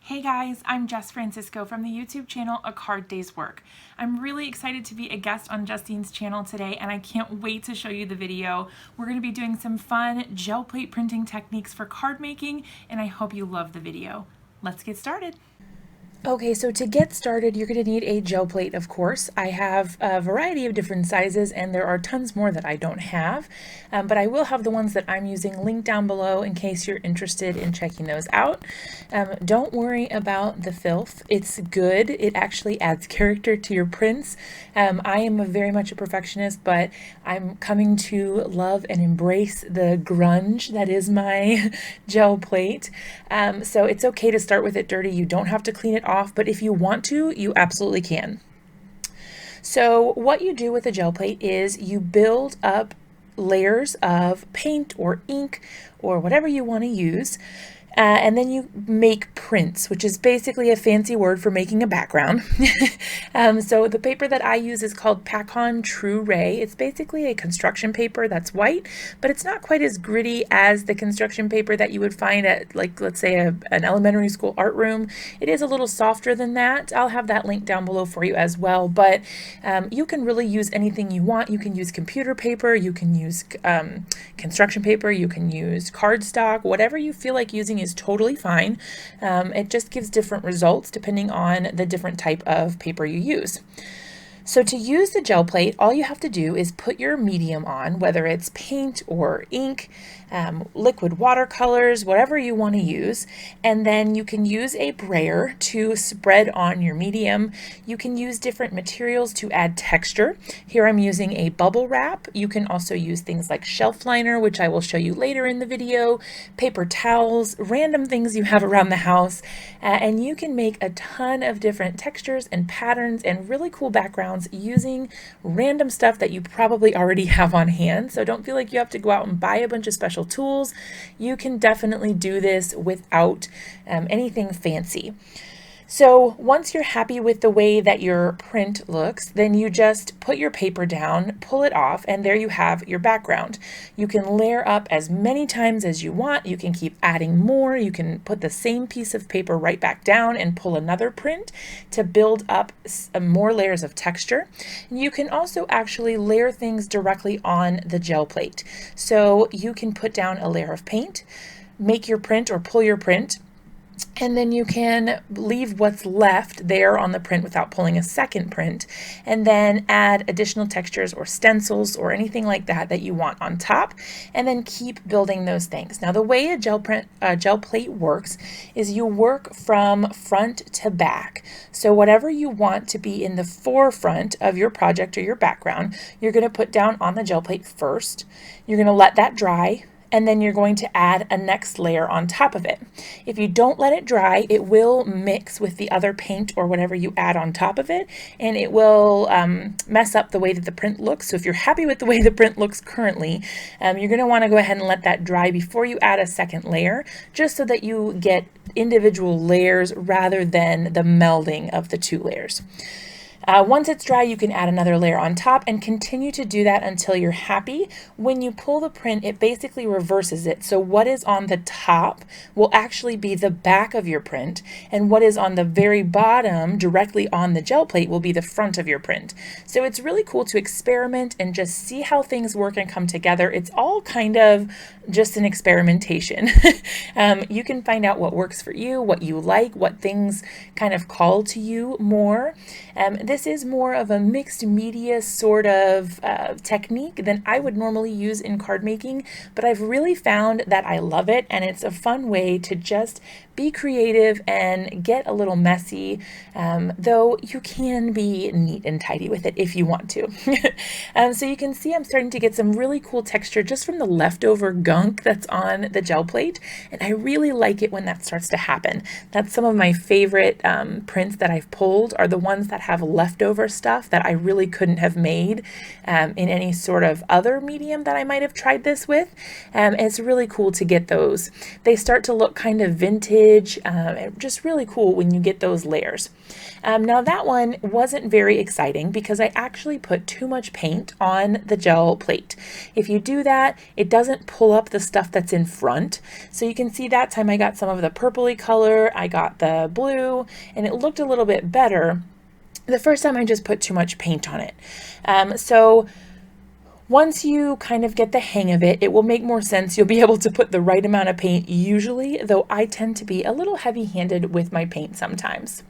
Hey guys, I'm Jess Francisco from the YouTube channel A Card Day's Work. I'm really excited to be a guest on Justine's channel today and I can't wait to show you the video. We're going to be doing some fun gel plate printing techniques for card making and I hope you love the video. Let's get started. Okay, so to get started, you're going to need a gel plate, of course. I have a variety of different sizes, and there are tons more that I don't have, but I will have the ones that I'm using linked down below in case you're interested in checking those out. Don't worry about the filth. It's good. It actually adds character to your prints. I am very much a perfectionist, but I'm coming to love and embrace the grunge that is my gel plate. So it's okay to start with it dirty. You don't have to clean it off, but if you want to, you absolutely can. So what you do with a gel plate is you build up layers of paint or ink or whatever you want to use. And then you make prints, which is basically a fancy word for making a background. So the paper that I use is called Pacon Tru-Ray. It's basically a construction paper that's white, but it's not quite as gritty as the construction paper that you would find at, like, let's say an elementary school art room. It is a little softer than that. I'll have that link down below for you as well, but you can really use anything you want. You can use computer paper, you can use construction paper, you can use cardstock, whatever you feel like using is totally fine. It just gives different results depending on the different type of paper you use. So to use the gel plate, all you have to do is put your medium on, whether it's paint or ink, liquid watercolors, whatever you want to use, and then you can use a brayer to spread on your medium. You can use different materials to add texture. Here I'm using a bubble wrap. You can also use things like shelf liner, which I will show you later in the video, paper towels, random things you have around the house, and you can make a ton of different textures and patterns and really cool backgrounds using random stuff that you probably already have on hand. So don't feel like you have to go out and buy a bunch of special tools. You can definitely do this without anything fancy. So once you're happy with the way that your print looks, then you just put your paper down, pull it off, and there you have your background. You can layer up as many times as you want. You can keep adding more. You can put the same piece of paper right back down and pull another print to build up more layers of texture. You can also actually layer things directly on the gel plate. So you can put down a layer of paint, make your print or pull your print, and then you can leave what's left there on the print without pulling a second print, and then add additional textures or stencils or anything like that that you want on top, and then keep building those things. Now the way a gel plate works is you work from front to back. So whatever you want to be in the forefront of your project or your background, you're going to put down on the gel plate first. You're going to let that dry, and then you're going to add a next layer on top of it. If you don't let it dry, it will mix with the other paint or whatever you add on top of it, and it will mess up the way that the print looks. So if you're happy with the way the print looks currently, you're going to want to go ahead and let that dry before you add a second layer, just so that you get individual layers rather than the melding of the two layers. Once it's dry, you can add another layer on top and continue to do that until you're happy. When you pull the print, it basically reverses it. So what is on the top will actually be the back of your print, and what is on the very bottom directly on the gel plate will be the front of your print. So it's really cool to experiment and just see how things work and come together. It's all kind of just an experimentation. You can find out what works for you, what you like, what things kind of call to you more. This is more of a mixed media sort of technique than I would normally use in card making, but I've really found that I love it, and it's a fun way to just be creative and get a little messy, though you can be neat and tidy with it if you want to. So you can see I'm starting to get some really cool texture just from the leftover gunk that's on the gel plate, and I really like it when that starts to happen. That's some of my favorite prints that I've pulled are the ones that have leftover stuff that I really couldn't have made in any sort of other medium that I might have tried this with. It's really cool to get those. They start to look kind of vintage vintage, just really cool when you get those layers. Now that one wasn't very exciting because I actually put too much paint on the gel plate. If you do that, it doesn't pull up the stuff that's in front. So you can see that time I got some of the purpley color, I got the blue, and it looked a little bit better. The first time I just put too much paint on it. So once you kind of get the hang of it, it will make more sense. You'll be able to put the right amount of paint usually, though I tend to be a little heavy-handed with my paint sometimes.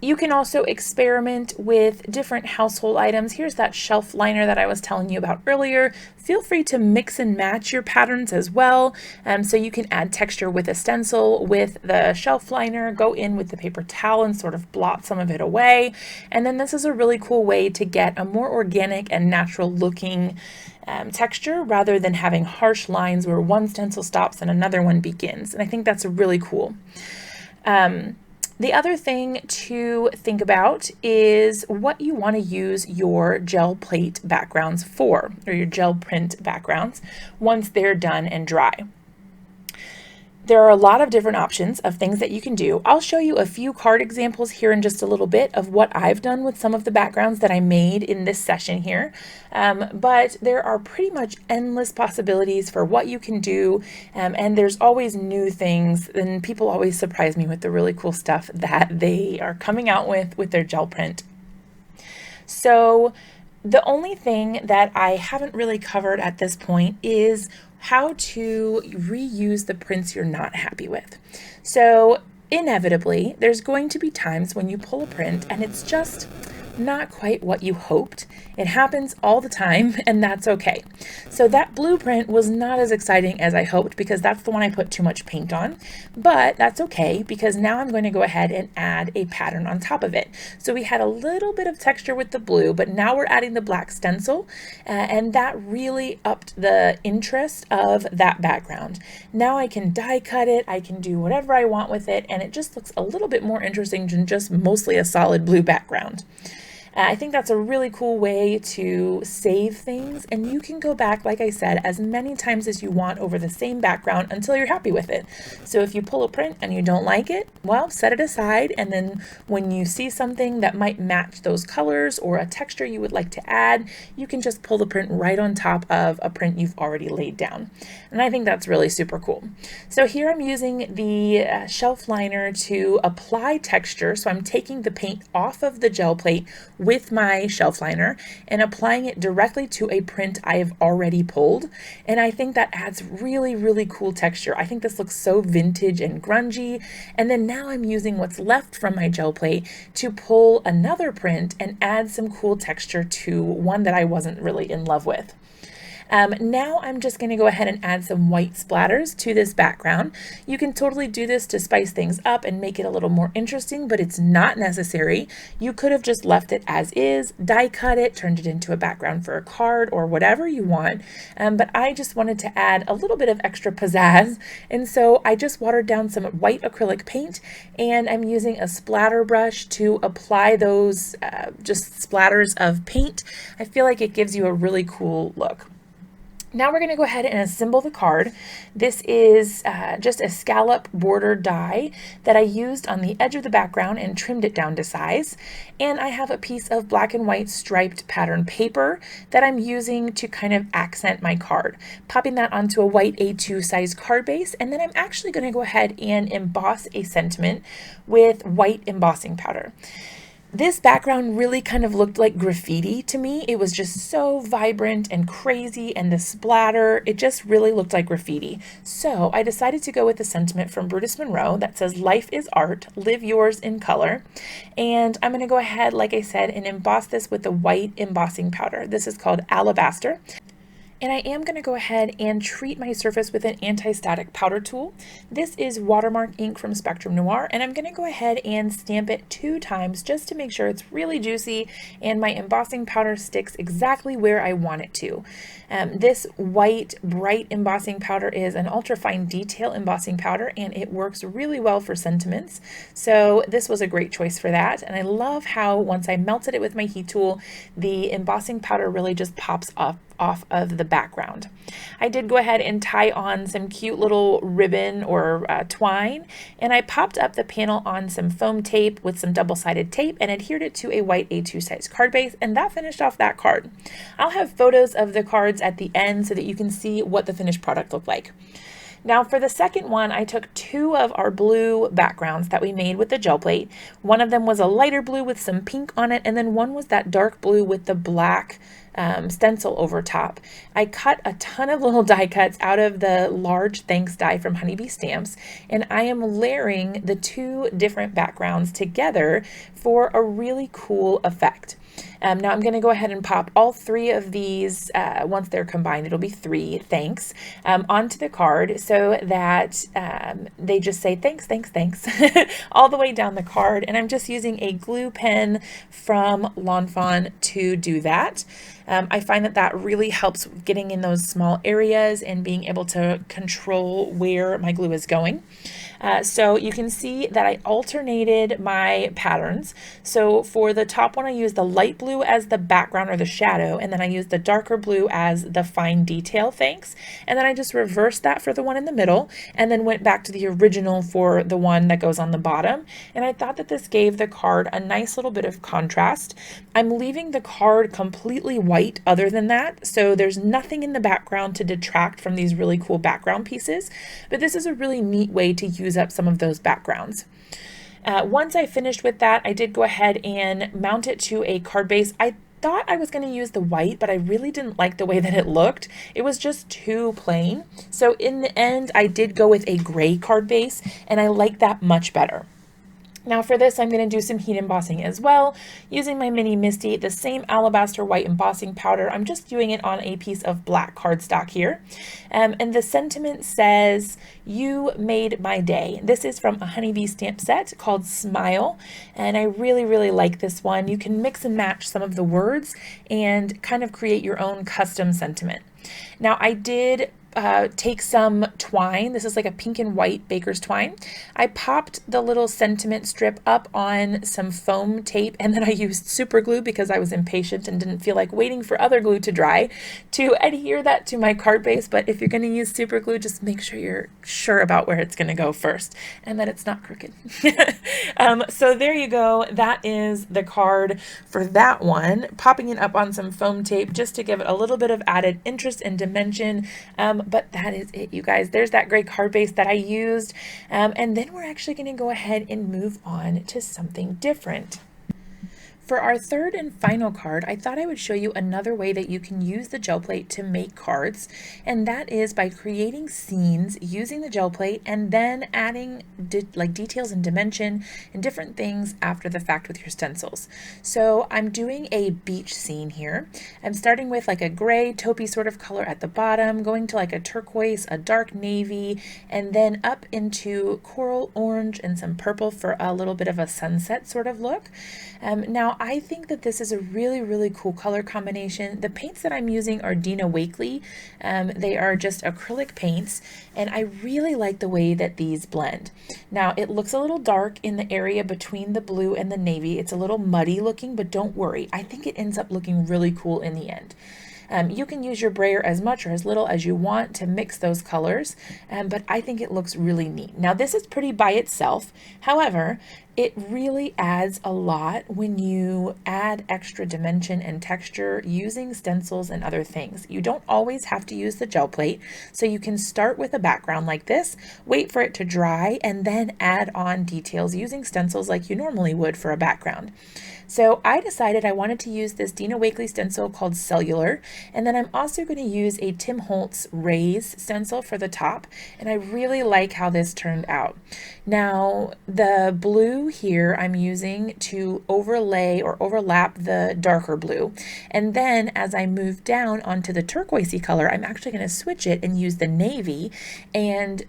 You can also experiment with different household items. Here's that shelf liner that I was telling you about earlier. Feel free to mix and match your patterns as well. So you can add texture with a stencil with the shelf liner, go in with the paper towel and sort of blot some of it away. And then this is a really cool way to get a more organic and natural looking texture rather than having harsh lines where one stencil stops and another one begins. And I think that's really cool. The other thing to think about is what you want to use your gel plate backgrounds for, or your gel print backgrounds, once they're done and dry. There are a lot of different options of things that you can do. I'll show you a few card examples here in just a little bit of what I've done with some of the backgrounds that I made in this session here. But there are pretty much endless possibilities for what you can do. And there's always new things, and people always surprise me with the really cool stuff that they are coming out with their gel print. So the only thing that I haven't really covered at this point is how to reuse the prints you're not happy with. So inevitably, there's going to be times when you pull a print and it's just not quite what you hoped. It happens all the time, and that's okay. So that blueprint was not as exciting as I hoped because that's the one I put too much paint on, but that's okay because now I'm going to go ahead and add a pattern on top of it. So we had a little bit of texture with the blue, but now we're adding the black stencil, and that really upped the interest of that background. Now I can die cut it, I can do whatever I want with it, and it just looks a little bit more interesting than just mostly a solid blue background. I think that's a really cool way to save things, and you can go back, like I said, as many times as you want over the same background until you're happy with it. So if you pull a print and you don't like it, well, set it aside, and then when you see something that might match those colors or a texture you would like to add, you can just pull the print right on top of a print you've already laid down. And I think that's really super cool. So here I'm using the shelf liner to apply texture. So I'm taking the paint off of the gel plate with my shelf liner and applying it directly to a print I have already pulled. And I think that adds really, really cool texture. I think this looks so vintage and grungy. And then now I'm using what's left from my gel plate to pull another print and add some cool texture to one that I wasn't really in love with. Now I'm just going to go ahead and add some white splatters to this background. You can totally do this to spice things up and make it a little more interesting, but it's not necessary. You could have just left it as is, die cut it, turned it into a background for a card or whatever you want. But I just wanted to add a little bit of extra pizzazz. And so I just watered down some white acrylic paint, and I'm using a splatter brush to apply those just splatters of paint. I feel like it gives you a really cool look. Now we're going to go ahead and assemble the card. This is just a scallop border die that I used on the edge of the background and trimmed it down to size. And I have a piece of black and white striped pattern paper that I'm using to kind of accent my card. Popping that onto a white A2 size card base, and then I'm actually going to go ahead and emboss a sentiment with white embossing powder. This background really kind of looked like graffiti to me. It was just so vibrant and crazy, and the splatter, it just really looked like graffiti. So I decided to go with the sentiment from Brutus Monroe that says, "Life is art, live yours in color." And I'm going to go ahead, like I said, and emboss this with the white embossing powder. This is called Alabaster. And I am going to go ahead and treat my surface with an anti-static powder tool. This is Watermark ink from Spectrum Noir, and I'm going to go ahead and stamp it 2 times just to make sure it's really juicy and my embossing powder sticks exactly where I want it to. This white bright embossing powder is an ultra-fine detail embossing powder, and it works really well for sentiments. So this was a great choice for that. And I love how once I melted it with my heat tool, the embossing powder really just pops up off of the background. I did go ahead and tie on some cute little ribbon or twine, and I popped up the panel on some foam tape with some double-sided tape and adhered it to a white A2 size card base, and that finished off that card. I'll have photos of the cards at the end so that you can see what the finished product looked like. Now for the second one, I took two of our blue backgrounds that we made with the gel plate. One of them was a lighter blue with some pink on it, and then one was that dark blue with the black stencil over top. I cut a ton of little die cuts out of the large thanks die from Honeybee Stamps, and I am layering the two different backgrounds together for a really cool effect. Now I'm going to go ahead and pop all three of these, once they're combined, it'll be 3 thanks, onto the card so that they just say thanks, thanks, thanks all the way down the card. And I'm just using a glue pen from Lawn Fawn to do that. I find that that really helps getting in those small areas and being able to control where my glue is going. So you can see that I alternated my patterns. So for the top one, I used the light blue as the background or the shadow, and then I used the darker blue as the fine detail thanks. And then I just reversed that for the one in the middle, and then went back to the original for the one that goes on the bottom. And I thought that this gave the card a nice little bit of contrast. I'm leaving the card completely white other than that, so there's nothing in the background to detract from these really cool background pieces, but this is a really neat way to use up some of those backgrounds. Once I finished with that, I did go ahead and mount it to a card base. I thought I was going to use the white, but I really didn't like the way that it looked. It was just too plain. So in the end, I did go with a gray card base, and I like that much better. Now for this, I'm going to do some heat embossing as well, using my mini Misty, the same alabaster white embossing powder. I'm just doing it on a piece of black cardstock here. And the sentiment says, "You made my day." This is from a Honeybee stamp set called Smile, and I really, really like this one. You can mix and match some of the words and kind of create your own custom sentiment. Now I did take some twine. This is like a pink and white baker's twine. I popped the little sentiment strip up on some foam tape, and then I used super glue because I was impatient and didn't feel like waiting for other glue to dry to adhere that to my card base. But if you're going to use super glue, just make sure you're sure about where it's going to go first and that it's not crooked. So there you go. That is the card for that one. Popping it up on some foam tape just to give it a little bit of added interest and dimension. But that is it, you guys. There's that gray card base that I used. And then we're actually going to go ahead and move on to something different. For our third and final card, I thought I would show you another way that you can use the gel plate to make cards, and that is by creating scenes using the gel plate and then adding details and dimension and different things after the fact with your stencils. So I'm doing a beach scene here. I'm starting with like a gray taupey sort of color at the bottom, going to like a turquoise, a dark navy, and then up into coral orange and some purple for a little bit of a sunset sort of look. Now I think that this is a really, really cool color combination. The paints that I'm using are Dina Wakley. They are just acrylic paints, and I really like the way that these blend. Now it looks a little dark in the area between the blue and the navy. It's a little muddy looking, but don't worry. I think it ends up looking really cool in the end. You can use your brayer as much or as little as you want to mix those colors, but I think it looks really neat. Now this is pretty by itself. However, it really adds a lot when you add extra dimension and texture using stencils and other things. You don't always have to use the gel plate, so you can start with a background like this, wait for it to dry, and then add on details using stencils like you normally would for a background. So I decided I wanted to use this Dina Wakley stencil called Cellular, and then I'm also going to use a Tim Holtz Rays stencil for the top, and I really like how this turned out. Now the blue here I'm using to overlay or overlap the darker blue, and then as I move down onto the turquoisey color, I'm actually going to switch it and use the navy and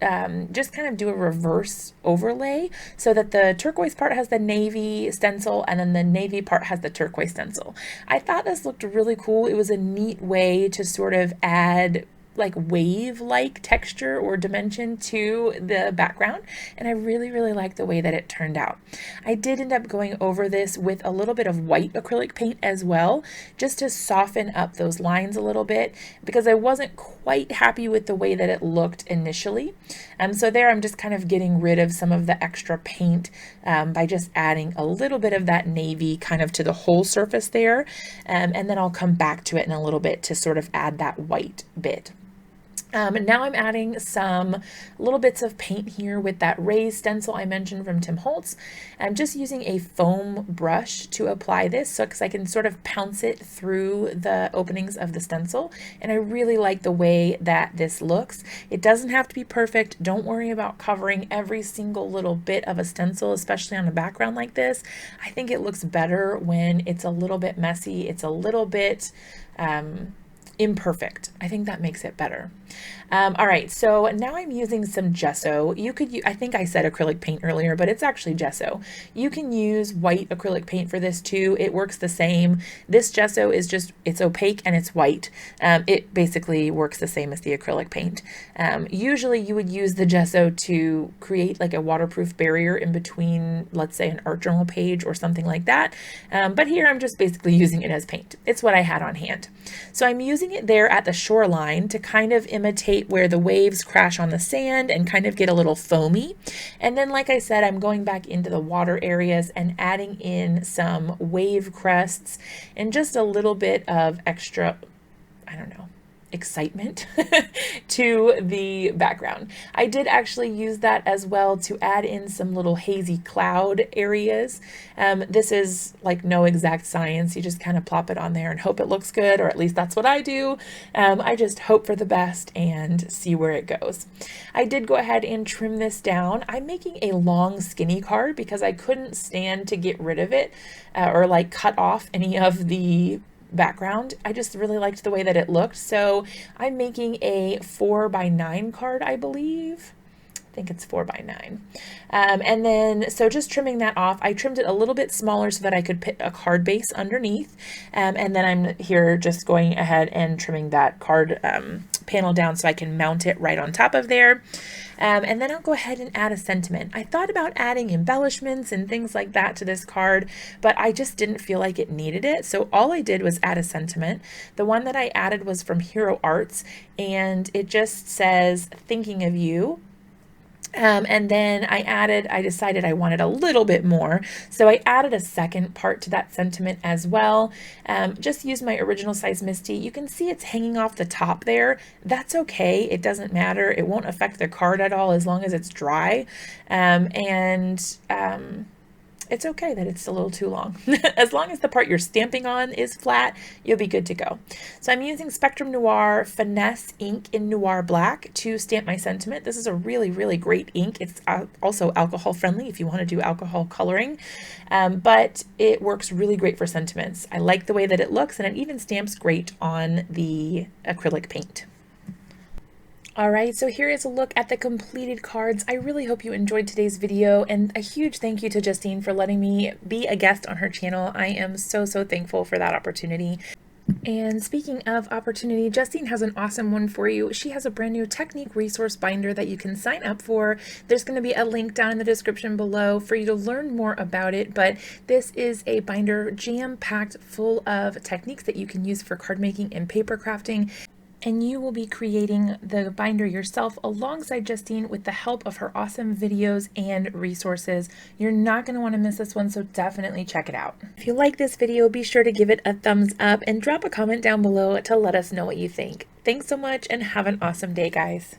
just kind of do a reverse overlay so that the turquoise part has the navy stencil and then the navy part has the turquoise stencil. I thought this looked really cool. It was a neat way to sort of add like wave-like texture or dimension to the background, and I really like the way that it turned out. I did end up going over this with a little bit of white acrylic paint as well, just to soften up those lines a little bit, because I wasn't quite happy with the way that it looked initially. So there I'm just kind of getting rid of some of the extra paint by just adding a little bit of that navy kind of to the whole surface there, and then I'll come back to it in a little bit to sort of add that white bit. Now I'm adding some little bits of paint here with that raised stencil I mentioned from Tim Holtz. I'm just using a foam brush to apply this, so because I can sort of pounce it through the openings of the stencil, and I really like the way that this looks. It doesn't have to be perfect. Don't worry about covering every single little bit of a stencil, especially on a background like this. I think it looks better when it's a little bit messy. It's a little bit imperfect. I think that makes it better. All right, so now I'm using some gesso. You could use, I think I said acrylic paint earlier, but it's actually gesso. You can use white acrylic paint for this too. It works the same. This gesso is just, it's opaque and it's white. It basically works the same as the acrylic paint. Usually you would use the gesso to create like a waterproof barrier in between, let's say, an art journal page or something like that. But here I'm just basically using it as paint. It's what I had on hand. So I'm using it there at the shoreline to kind of imitate where the waves crash on the sand and kind of get a little foamy. And then, like I said, I'm going back into the water areas and adding in some wave crests and just a little bit of extra, I don't know, excitement to the background. I did actually use that as well to add in some little hazy cloud areas. This is like no exact science. You just kind of plop it on there and hope it looks good, or at least that's what I do. I just hope for the best and see where it goes. I did go ahead and trim this down. I'm making a long skinny card because I couldn't stand to get rid of it or like cut off any of the background. I just really liked the way that it looked. So I'm making a 4x9 card, I believe. I think it's 4x9. And then, so just trimming that off, I trimmed it a little bit smaller so that I could put a card base underneath. And then I'm here just going ahead and trimming that card panel down so I can mount it right on top of there. And then I'll go ahead and add a sentiment. I thought about adding embellishments and things like that to this card, but I just didn't feel like it needed it. So all I did was add a sentiment. The one that I added was from Hero Arts, and it just says, "Thinking of you." And then I decided I wanted a little bit more. So I added a second part to that sentiment as well. Just use my original size Misty. You can see it's hanging off the top there. That's okay. It doesn't matter. It won't affect the card at all as long as it's dry. It's okay that it's a little too long. As long as the part you're stamping on is flat, you'll be good to go. So I'm using Spectrum Noir Finesse ink in Noir Black to stamp my sentiment. This is a really great ink. It's also alcohol friendly if you want to do alcohol coloring, but it works really great for sentiments. I like the way that it looks, and it even stamps great on the acrylic paint. Alright, so here is a look at the completed cards. I really hope you enjoyed today's video, and a huge thank you to Justine for letting me be a guest on her channel. I am so thankful for that opportunity. And speaking of opportunity, Justine has an awesome one for you. She has a brand new technique resource binder that you can sign up for. There's going to be a link down in the description below for you to learn more about it, but this is a binder jam-packed full of techniques that you can use for card making and paper crafting. And you will be creating the binder yourself alongside Justine with the help of her awesome videos and resources. You're not going to want to miss this one, so definitely check it out. If you like this video, be sure to give it a thumbs up and drop a comment down below to let us know what you think. Thanks so much and have an awesome day, guys.